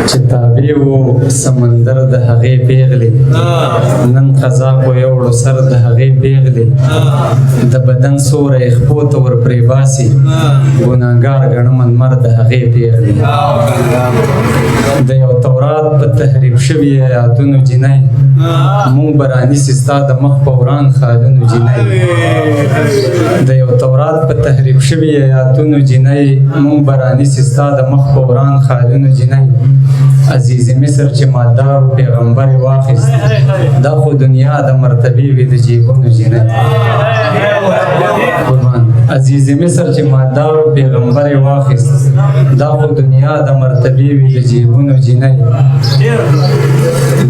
چې تابع و سمندر د هغې پیغلې نن قضا په یوړو سر د هغې پیغلې د بدن سوری خپو ته ور پرې باسي ګناهګار ګڼم انمر د هغې پیغلې د یو تورات په تحریف شوي آیاتونو جنۍ مونږ به رانیسي ستا د مخ په وران خالونو جنۍ د یو تورات په تحریف شوي آیاتونو جنۍ مونږ به رانیسي ستا د مخ په وران خالونو جنۍ عزیز مصر چې مالدار پیغمبر واخیست دا خو دنیا د مرتبې وي د جیبونو جنۍ قربان عزیز مصر چې مالدار پیغمبر واخیست دا خو دنیا د مرتبې وي د جیبونو جنۍ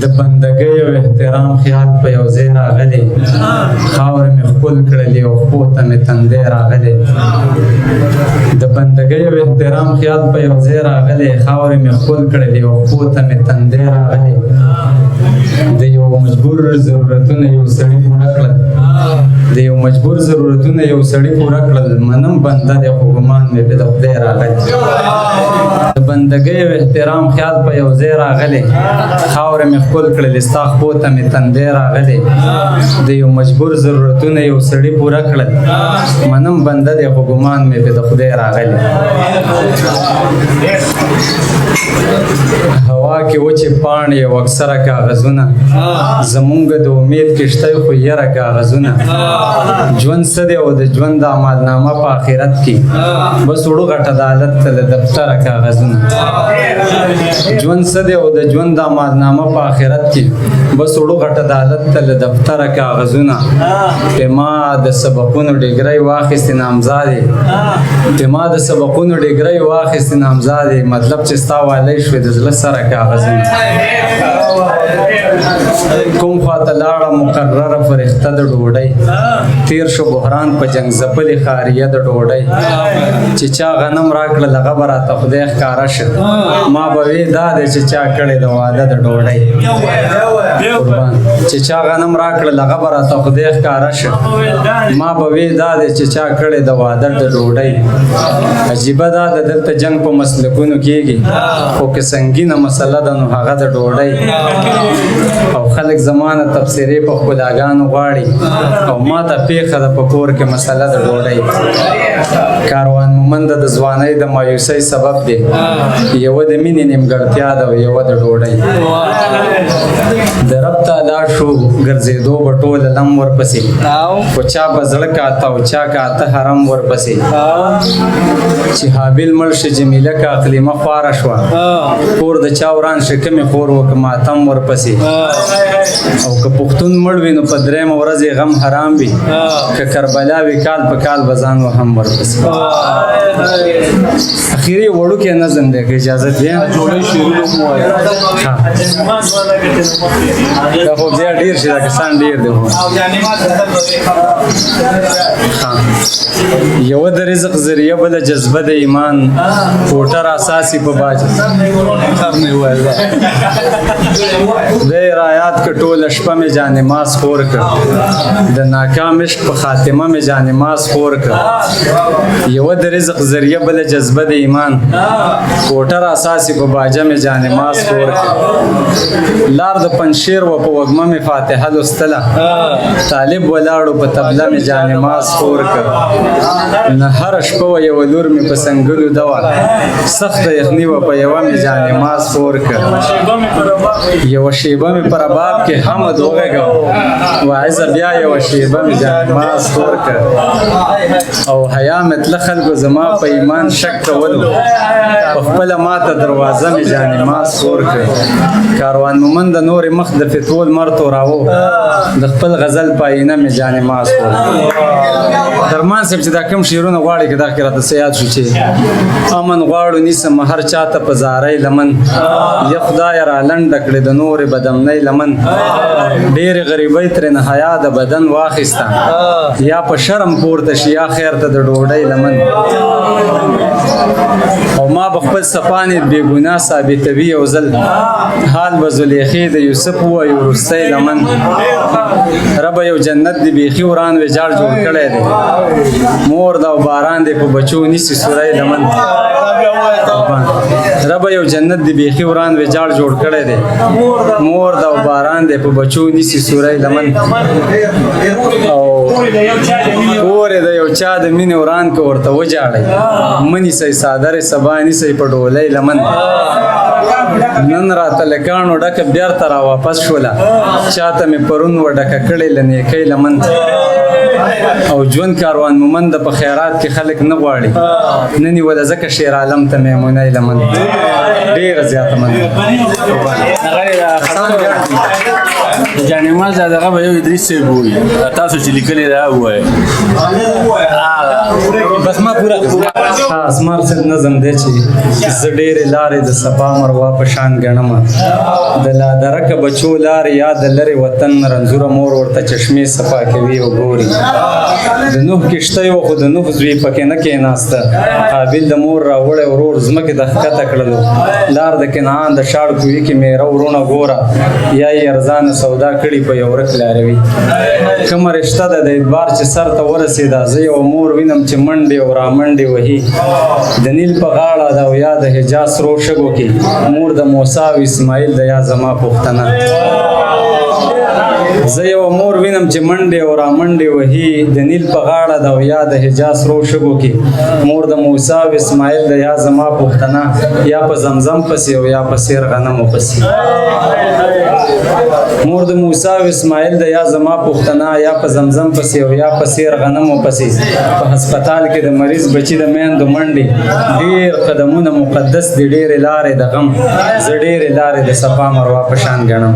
د بندګۍ او احترام خیال په یو ځای راغلی خاورې مې ښکل کړلې او خپو ته مې تندی راغلی د بندګۍ او احترام خیال په یو ځای راغلی خاورې مې ښکل کړلې او خپو ته مې تندی راغلی د یو مجبور ضرورتونه یو سړي پوره کړل د یو مجبور ضرورتونه یو سړي پوره کړل منم بنده دی خو ګمان مې د خدای راغلی د بندګۍ او احترام خیال په یو ځای راغلی خاورې مې ښکل کړلې ستا خپو ته مې تندی راغلی د یو مجبور ضرورتونه یو سړي پوره کړل منم بنده دی خو ګمان مې د خدای راغلی هوا کې وچې پاڼې او اکثره کاغذونه زمونږ د امید کښتۍ خو یره کاغذونه ژوند څه دی او د ژوند عملنامه په آخرت کې بس وړو غټ عدالت ته له دفتره کاغذونه ژوند څه دی او د ژوند عملنامه په آخرت کې بس وړو غټ عدالت ته له دفتره کاغذونه په ما د سبقونو ډیګرۍ واخیستې نامزادې په ما د سبقونو ډیګرۍ واخیستې نامزادې مطلب چې ستا والی شوې د زړه سره کاغذونه کوم خواته لاړه مقرره فرښته د ډوډۍ تیر شو بحران په جنګ ځپلې خاریه د ډوډۍ چې چا غنم راکړل هغه به راته خدای ښکاره شه ما به وې دا دی چې چا کړې د واده د ډوډۍ قربان چې چا غنم راکړل هغه به راته خدای ښکاره شه ما به وې دا دی چې چا کړې د واده د ډوډۍ عجیبه دا ده دلته جنګ په مسلکونو کېږي خو که سنګینه مسله ده نو هغه د ډوډۍ او خلک زمانه تفسیرې په ښکلاګانو غواړي او ما ته پېښه ده په کور کې مسله د ډوډۍ کاروان مومنده د ځوانۍ د مایوسۍ سبب دی یوه د مینې نیمګړتیا ده او یوه د ډوډۍ د رب تعالی شو ګرځېدو به ټوله لم ورپسې خو چا به زړه کاته او چا کاته حرم ورپسې چې حابل مړ شي جمیله که اقلیمه خواره شوه کور د چا وران شي کمې خور وکه ماتم ورپسې او که پښتون مړ وي نو په درېیمه ورځ یې غم حرام وي که کربلا وي کال په کال به ځان وهم ورپسې اخري وړوکی نظم دی که اجازت وي دا خو بیا ډېر شي دا کسان ډېر دی یوه د رزق ذریعه بله جذبه د ایمان کوټه راساسي په باج خدای رایات که ټوله شپه مې جانماز خور کړ د ناکام عشق په خاتمه مې جانماز خور کړ یوه د رزق ذریعه بله جذبه د ایمان کوټه راساسي په باجه مې جانماز خور کړ لار د پنشیر و په وږمه مې فاتحه لوستله طالب ولاړو په طبله مې جانماز خور کړ نه هره شپه و یوه لور مې په سنګلو ده سخته یخني و په یوه مې جانماز خور کړ یوه شیبه مې پر رباب کې حمد وغږم واعظه بیا یوه شیبه مې جانماز خور کړ او حیا مې تله خلکو زما په ایمان شک کولو په خپله ماته دروازه مې جانماز خور کړ کاروان مومند د نورې مخ د فتول مر توراوه د خپل غزل په آینه مې جانماز خور درمان صاحب چې دا کوم شعرونه غواړي که دا کې راته څه یاد شو چې امن غواړو نیسم هر چاته په زارۍ لمن یا خدایه را لنډه کړې د نور نور بدمنۍ لمن ډېرې غریبۍ ترېنه حیا د بدن واخیسته یا په شرم پورته شي یا خیر ته د ډوډۍ لمن او ما به خپل صفانې بې ګناه ثابتوي یو ځل حال به زلیخې د یوسف ووایي وروستی لمن ربه یو جنت دی بیخي وران ویجاړ جوړ کړی دی مور دا او باران دی په بچو نیسي سوری لمن ربه یو جنت دی بیخي وران ویجاړ جوړ کړی دی مور دا او باران دی په بچو نیسي سوری لمن او کور د یو چا د مینې وران که ورته وجاړئ مه نیسئ څادرې سبا نیسئ په ډولۍ لمن نن راته له کاڼو ډکه بیرته را واپس شوله چاته مې پرون و ډکه کړې له نیکۍ لمن او ژوند کاروان مومند په خیرات کې خلک نه غواړي نه نیوله ځکه شیر عالم ته میمونۍ لمن ډېره زیاته مننه جانماز دغه به یو ادریس صاحب وایي تاسو چې لیکلي دا ووایه بس ما پوره اسمار صاحب نظم دی چې زه ډېرې لارې د صفا مروه په شان ګڼمه د لادرکه بچو لارې یا د لرې وطن رنځوره مور ورته چشمې صفا کوي او ګوري د نوح کښته یو خو د نوح زوی پکې نه کېناسته قابل د مور راوړی ورور ځمکې د ښکته کړلو لار د کنعان د شاړ کوي کې میره ورونه ګوره یا یې ارزانه سودا کړي په یو ورک لاروي کومه رشته ده د اعتبار چې سر ته ورسېده زه یو مور وینم چې منډې او رامنډې وهي د نیل په غاړه ده او یا د حجاز سرو شګو کې مور د موسی او اسماعیل د یا زما پوښتنه زه یو مور وینم چې منډې او رامنډې وهي د نیل په غاړه ده او یا د حجاز سرو شګو کې مور د موسی او اسماعیل د یا زما پوښتنه یا په زمزم پسې او یا په سیر غنمو پسې مور د موسی او اسماعیل د یا زما پوښتنه یا په زمزم پسې او یا په سیر غنمو پسې په هسپتال کې د مریض بچي د میندو منډې ډېر قدمونه مقدس دي ډېرې لارې د غم زه ډېرې لارې د صفا مروه په شان ګڼم